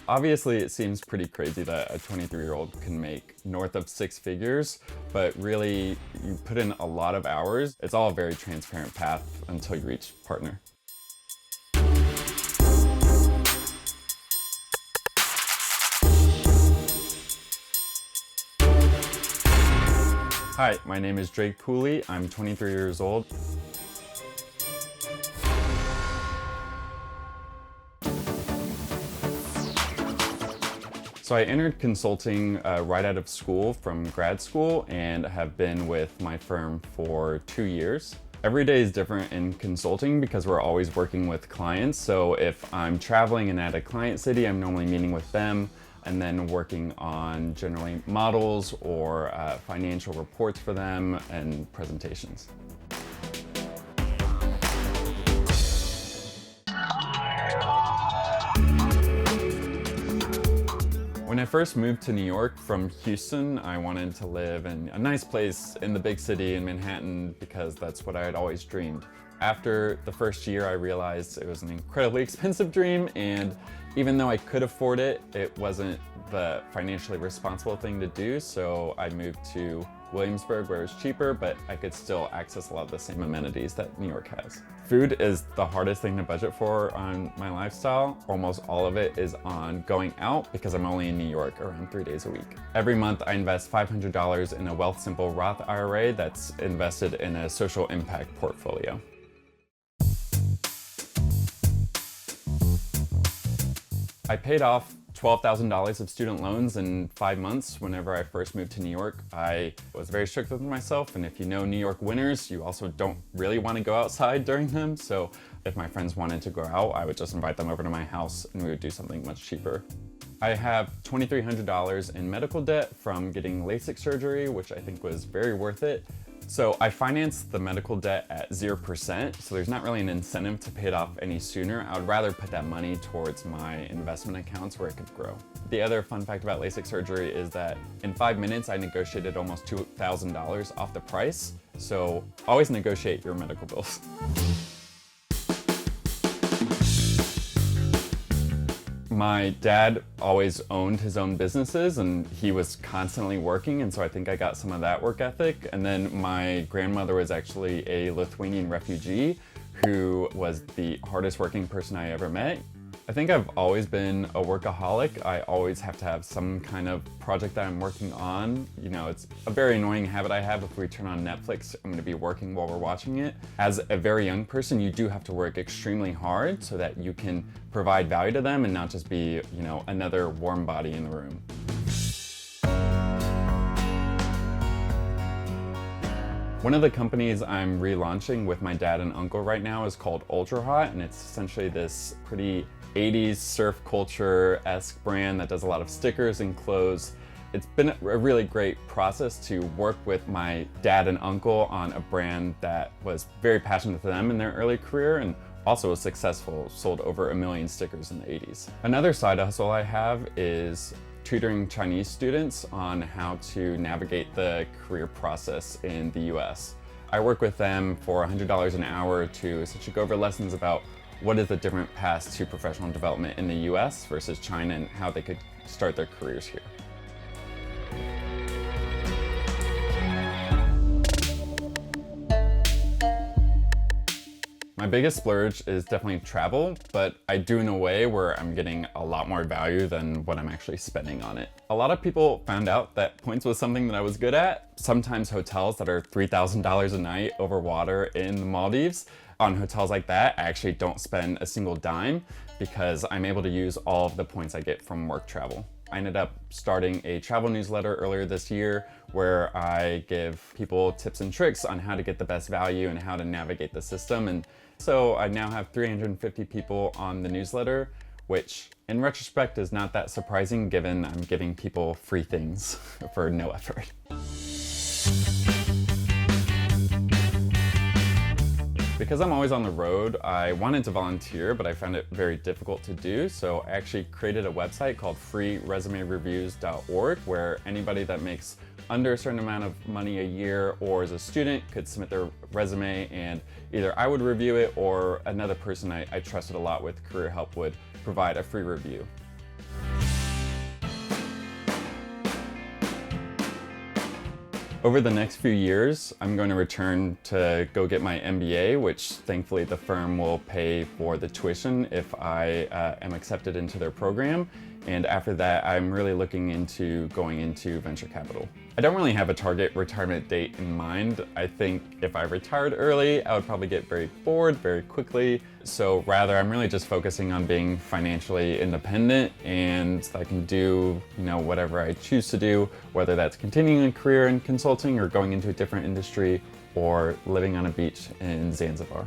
Obviously, it seems pretty crazy that a 23-year-old can make north of 6 figures, but really, you put in a lot of hours. It's all a very transparent path until you reach partner. Hi, my name is Drake Pooley. I'm 23 years old. So I entered consulting right out of school from grad school and have been with my firm for 2 years. Every day is different in consulting because we're always working with clients. So if I'm traveling and at a client city, I'm normally meeting with them and then working on generally models or financial reports for them and presentations. When I first moved to New York from Houston, I wanted to live in a nice place in the big city in Manhattan because that's what I had always dreamed. After the first year, I realized it was an incredibly expensive dream, and even though I could afford it, it wasn't the financially responsible thing to do, so I moved to Williamsburg where it was cheaper, but I could still access a lot of the same amenities that New York has. Food is the hardest thing to budget for on my lifestyle. Almost all of it is on going out because I'm only in New York around 3 days a week. Every month I invest $500 in a Wealthsimple Roth IRA that's invested in a social impact portfolio. I paid off $12,000 of student loans in 5 months whenever I first moved to New York. I was very strict with myself, and if you know New York winters, you also don't really want to go outside during them. So if my friends wanted to go out, I would just invite them over to my house and we would do something much cheaper. I have $2,300 in medical debt from getting LASIK surgery, which I think was very worth it. So I financed the medical debt at 0%, so there's not really an incentive to pay it off any sooner. I would rather put that money towards my investment accounts where it could grow. The other fun fact about LASIK surgery is that in 5 minutes, I negotiated almost $2,000 off the price. So always negotiate your medical bills. My dad always owned his own businesses and he was constantly working, and so I think I got some of that work ethic. And then my grandmother was actually a Lithuanian refugee who was the hardest working person I ever met. I think I've always been a workaholic. I always have to have some kind of project that I'm working on. You know, it's a very annoying habit I have. If we turn on Netflix, I'm gonna be working while we're watching it. As a very young person, you do have to work extremely hard so that you can provide value to them and not just be, you know, another warm body in the room. One of the companies I'm relaunching with my dad and uncle right now is called Ultra Hot, and it's essentially this pretty 80s surf culture-esque brand that does a lot of stickers and clothes. It's been a really great process to work with my dad and uncle on a brand that was very passionate to them in their early career and also was successful, sold over 1 million stickers in the 80s. Another side hustle I have is tutoring Chinese students on how to navigate the career process in the US. I work with them for $100 an hour to essentially go over lessons about what is the different paths to professional development in the US versus China and how they could start their careers here. My biggest splurge is definitely travel, but I do in a way where I'm getting a lot more value than what I'm actually spending on it. A lot of people found out that points was something that I was good at. Sometimes hotels that are $3,000 a night over water in the Maldives. On hotels like that, I actually don't spend a single dime because I'm able to use all of the points I get from work travel. I ended up starting a travel newsletter earlier this year where I give people tips and tricks on how to get the best value and how to navigate the system. And so I now have 350 people on the newsletter, which in retrospect is not that surprising given I'm giving people free things for no effort. Because I'm always on the road, I wanted to volunteer, but I found it very difficult to do. So I actually created a website called freeresumereviews.org where anybody that makes under a certain amount of money a year or as a student could submit their resume, and either I would review it or another person I trusted a lot with career help would provide a free review. Over the next few years, I'm going to return to go get my MBA, which thankfully the firm will pay for the tuition if I am accepted into their program. And after that, I'm really looking into going into venture capital. I don't really have a target retirement date in mind. I think if I retired early, I would probably get very bored very quickly. So rather, I'm really just focusing on being financially independent, and I can do, whatever I choose to do, whether that's continuing a career in consulting or going into a different industry or living on a beach in Zanzibar.